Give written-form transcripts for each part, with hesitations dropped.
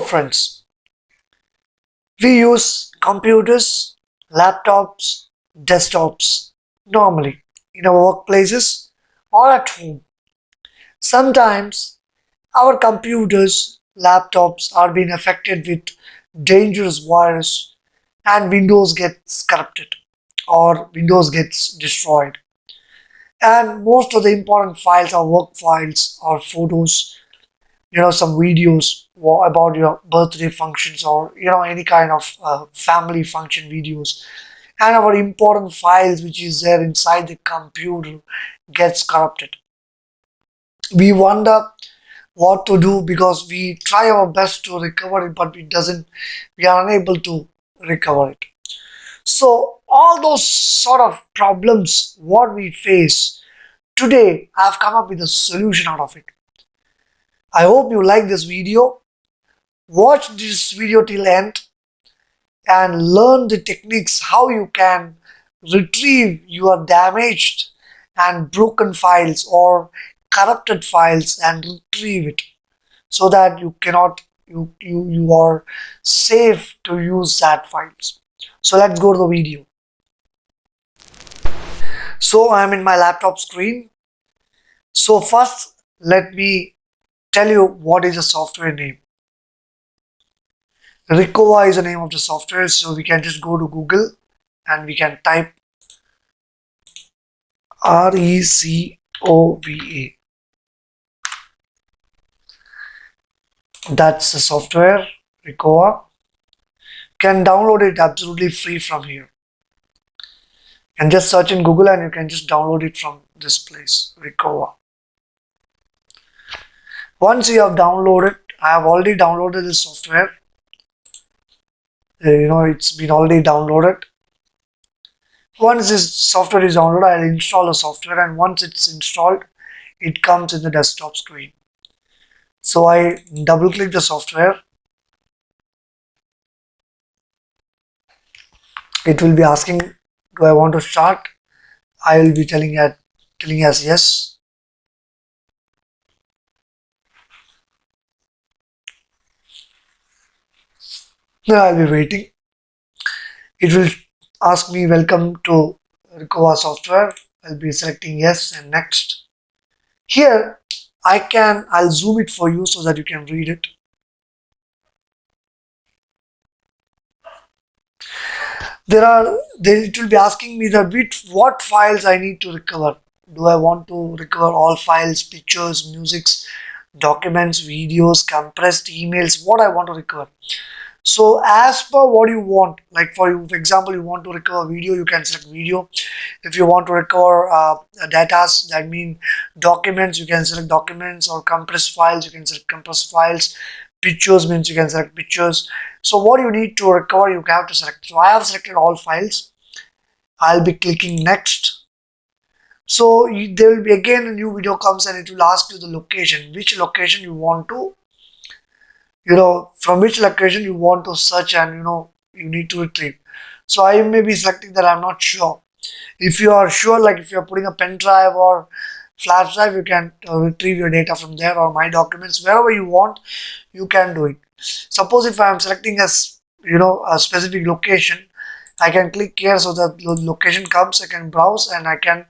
friends, we use computers, laptops, desktops normally in our workplaces or at home. Sometimes our computers, laptops are being affected with dangerous virus and Windows gets corrupted or Windows gets destroyed. And most of the important files are work files or photos, some videos about your birthday functions or any kind of family function videos, and our important files which is there inside the computer gets corrupted. We wonder what to do because we try our best to recover it, but we are unable to recover it. So all those sort of problems what we face today, I've come up with a solution out of it. I hope you like this video. Watch this video till end and learn the techniques how you can retrieve your damaged and broken files or corrupted files and retrieve it so that you are safe to use that files. So let's go to the video. So I'm in my laptop screen. So first let me tell you what is the software name. Recover is the name of the software, so we can just go to Google and we can type RECOVA. That's the software, Recover. You can download it absolutely free from here. You can just search in Google and you can just download it from this place, Recover. Once you have downloaded, I have already downloaded this software. It's been already downloaded. Once this software is downloaded, I'll install the software, and once it's installed, it comes in the desktop screen. So I double click the software. It will be asking, do I want to start? I will be telling us yes. Then I'll be waiting. It will ask me welcome to Recover software. I'll be selecting yes and next. Here I'll zoom it for you so that you can read it. It will be asking me what files I need to recover. Do I want to recover all files, pictures, musics, documents, videos, compressed emails, what I want to recover. So as per what you want, like for example, you want to recover video, you can select video. If you want to recover data, that means documents, you can select documents, or compressed files, you can select compressed files. Pictures means you can select pictures. So what you need to recover, you have to select. So I have selected all files. I'll be clicking next. So there will be again a new video comes and it will ask you the location, which location you want to, from which location you want to search and you need to retrieve. So I may be selecting that I'm not sure. If you are sure, like if you are putting a pen drive or flash drive, you can retrieve your data from there, or my documents, wherever you want, you can do it. Suppose if I am selecting a specific location, I can click here so that the location comes. I can browse and I can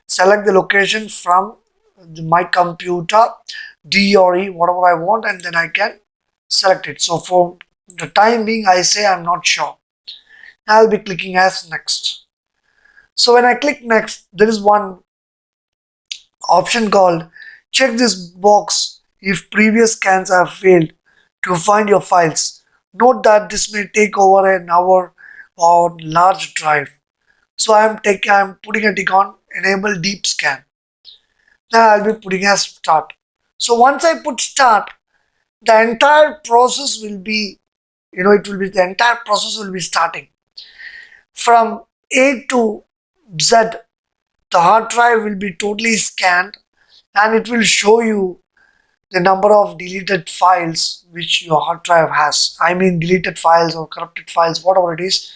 select the location from my computer, D or E, whatever I want, and then I can select it. So for the time being, I say I'm not sure. I'll be clicking as next. So when I click next, there is one option called check this box if previous scans have failed to find your files. Note that this may take over an hour or large drive. So I'm putting a tick on enable deep scan. Then I'll be putting as start. So once I put start, the entire process will be, the entire process will be starting. From A to Z, the hard drive will be totally scanned and it will show you the number of deleted files which your hard drive has. I mean deleted files or corrupted files, whatever it is,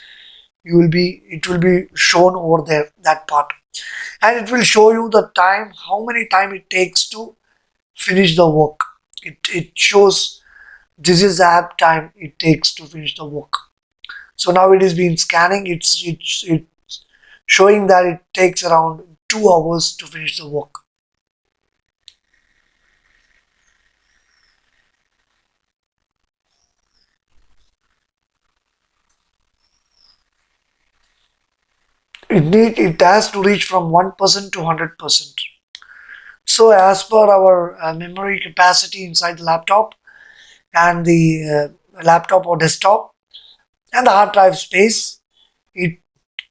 it will be shown over there, that part. And it will show you the time, how many time it takes to finish the work. It shows This is the app time it takes to finish the work. So now it is being scanning. It's showing that it takes around 2 hours to finish the work. It has to reach from 1% to 100%. So as per our memory capacity inside the laptop and the laptop or desktop and the hard drive space, it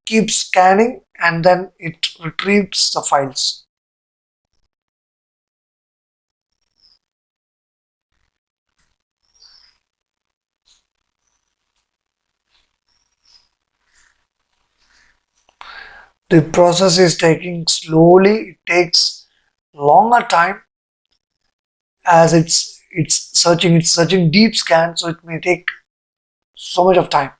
keeps scanning and then it retrieves the files. The process is taking slowly. It takes longer time as it's searching deep scan, so it may take so much of time.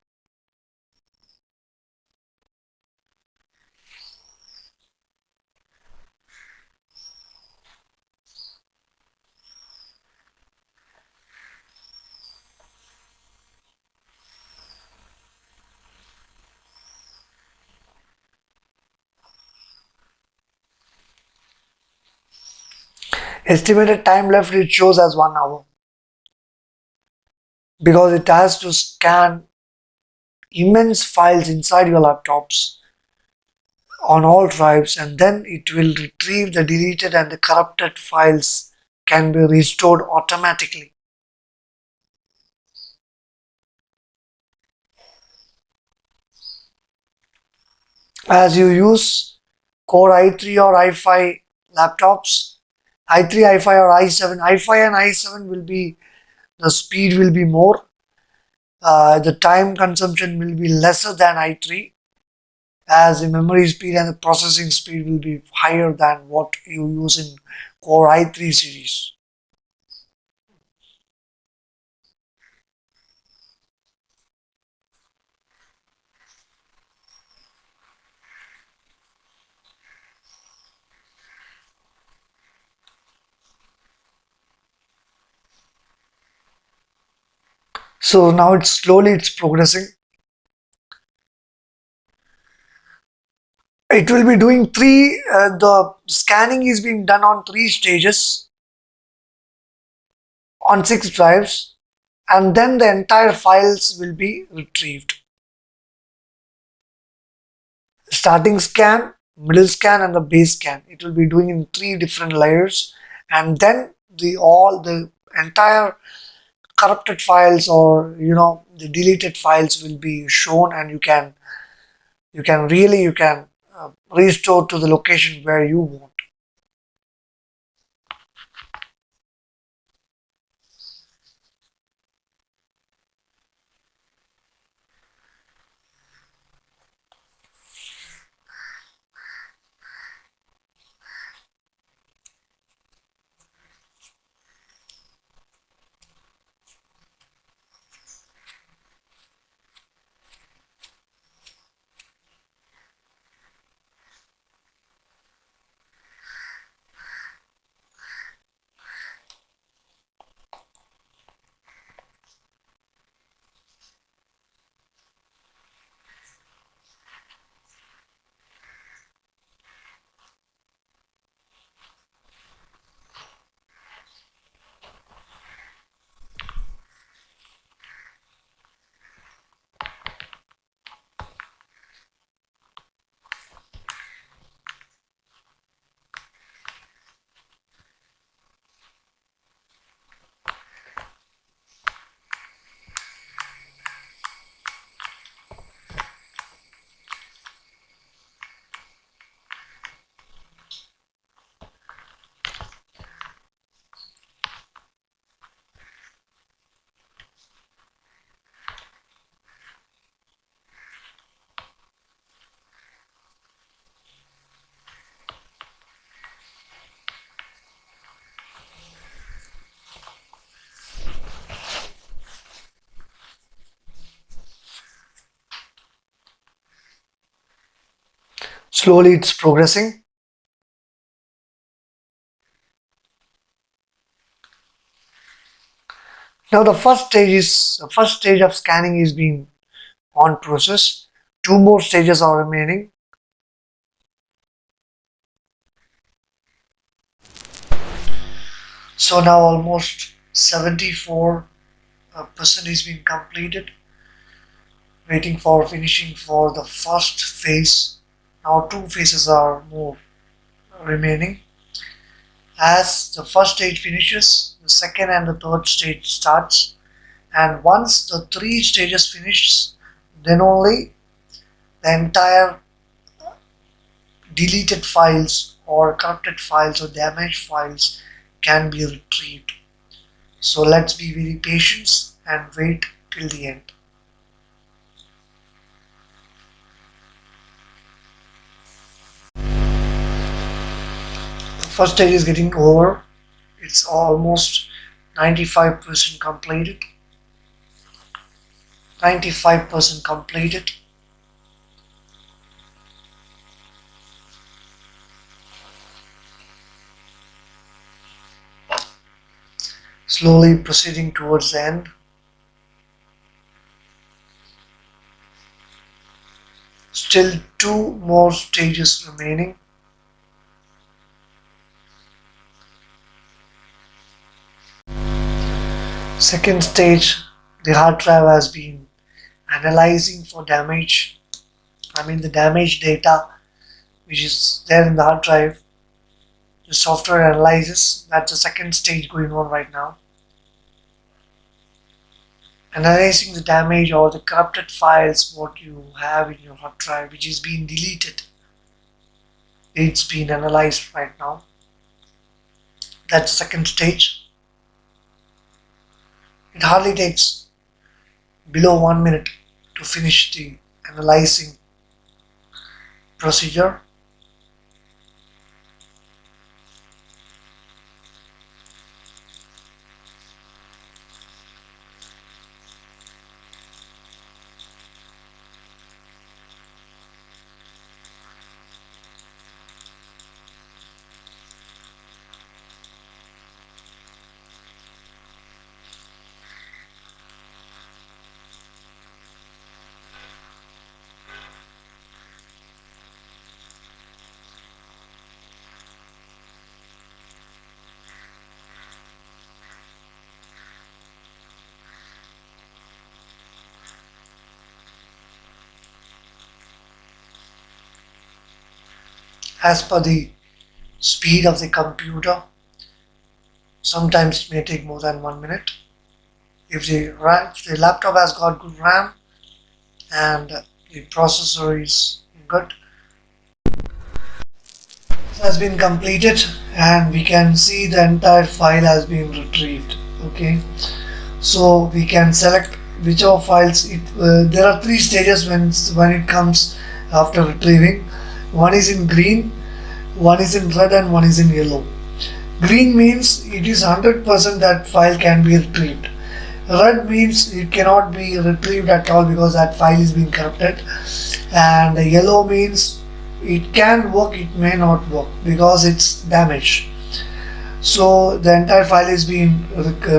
Estimated time left it shows as 1 hour because it has to scan immense files inside your laptops on all drives, and then it will retrieve the deleted and the corrupted files can be restored automatically. As you use Core i3 or i5 laptops, i3, i5 or i7, i5 and i7 will be, the speed will be more, the time consumption will be lesser than i3, as the memory speed and the processing speed will be higher than what you use in Core i3 series. So now it's progressing. It will be doing the scanning is being done on 3 stages on 6 drives, and then the entire files will be retrieved. Starting scan, middle scan, and the base scan. It will be doing in 3 different layers, and then the entire corrupted files, or the deleted files will be shown, and you can restore to the location where you want. Slowly it's progressing. Now the first stage of scanning is being on process. Two more stages are remaining. So now almost 74% is being completed. Waiting for finishing for the first phase. Now two phases are more remaining. As the first stage finishes, the second and the third stage starts. And once the three stages finish, then only the entire deleted files or corrupted files or damaged files can be retrieved. So let's be very patient and wait till the end. The first stage is getting over. It's almost 95% completed. 95% completed. Slowly proceeding towards the end. Still two more stages remaining. Second stage, the hard drive has been analyzing for damage. The damage data which is there in the hard drive. The software analyzes. That's the second stage going on right now. Analyzing the damage or the corrupted files what you have in your hard drive which is being deleted. It's being analyzed right now. That's the second stage. It hardly takes below 1 minute to finish the analyzing procedure. As per the speed of the computer, sometimes it may take more than 1 minute. If the laptop has got good RAM and the processor is good, this has been completed and we can see the entire file has been retrieved. Okay, so we can select whichever files there are three stages when it comes after retrieving. One is in green, one is in red, and one is in yellow. Green means it is 100% that file can be retrieved. Red means it cannot be retrieved at all because that file is being corrupted. And yellow means it can work, it may not work because it's damaged. So the entire file is being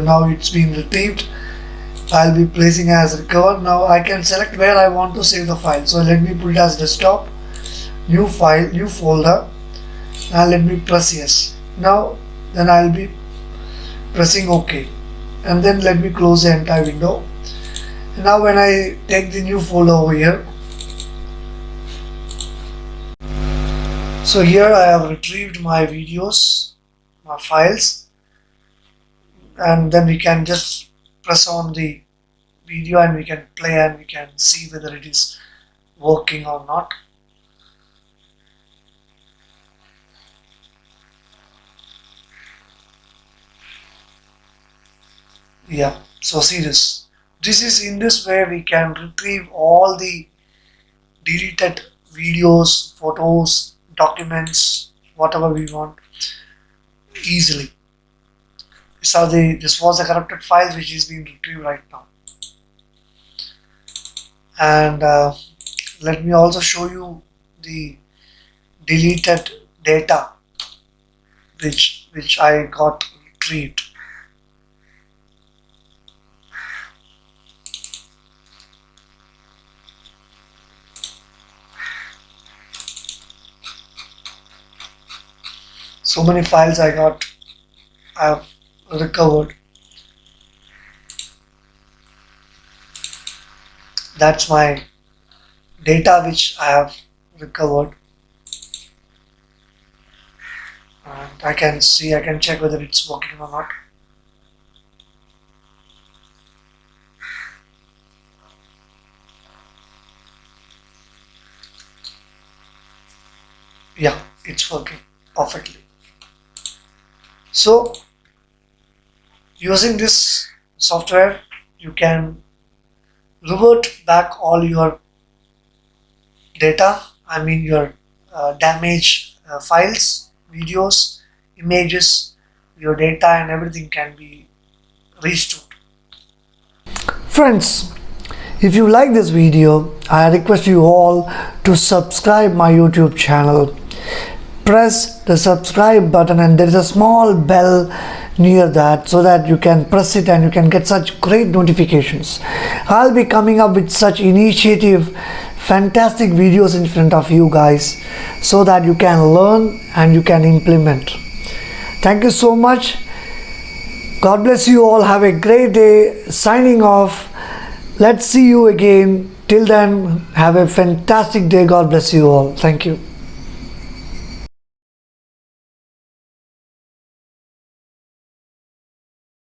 now it's being retrieved. I'll be placing as recovered. Now I can select where I want to save the file. So let me put it as desktop, new file, new folder, and let me press yes. Now then I'll be pressing OK, and then let me close the entire window. And now when I take the new folder over here, so here I have retrieved my videos, my files, and then we can just press on the video and we can play and we can see whether it is working or not. Yeah, so see this. This is in this way we can retrieve all the deleted videos, photos, documents, whatever we want easily. This was the corrupted file which is being retrieved right now. And let me also show you the deleted data which I got retrieved. So many files I've recovered. That's my data which I have recovered. And I can check whether it's working or not. Yeah, it's working perfectly. So using this software, you can revert back all your data, I mean your damaged files, videos, images, your data and everything can be restored. Friends, if you like this video, I request you all to subscribe my YouTube channel. Press the subscribe button and there is a small bell near that so that you can press it and you can get such great notifications. I'll be coming up with such initiative, fantastic videos in front of you guys so that you can learn and you can implement. Thank you so much. God bless you all. Have a great day. Signing off. Let's see you again. Till then, have a fantastic day. God bless you all. Thank you.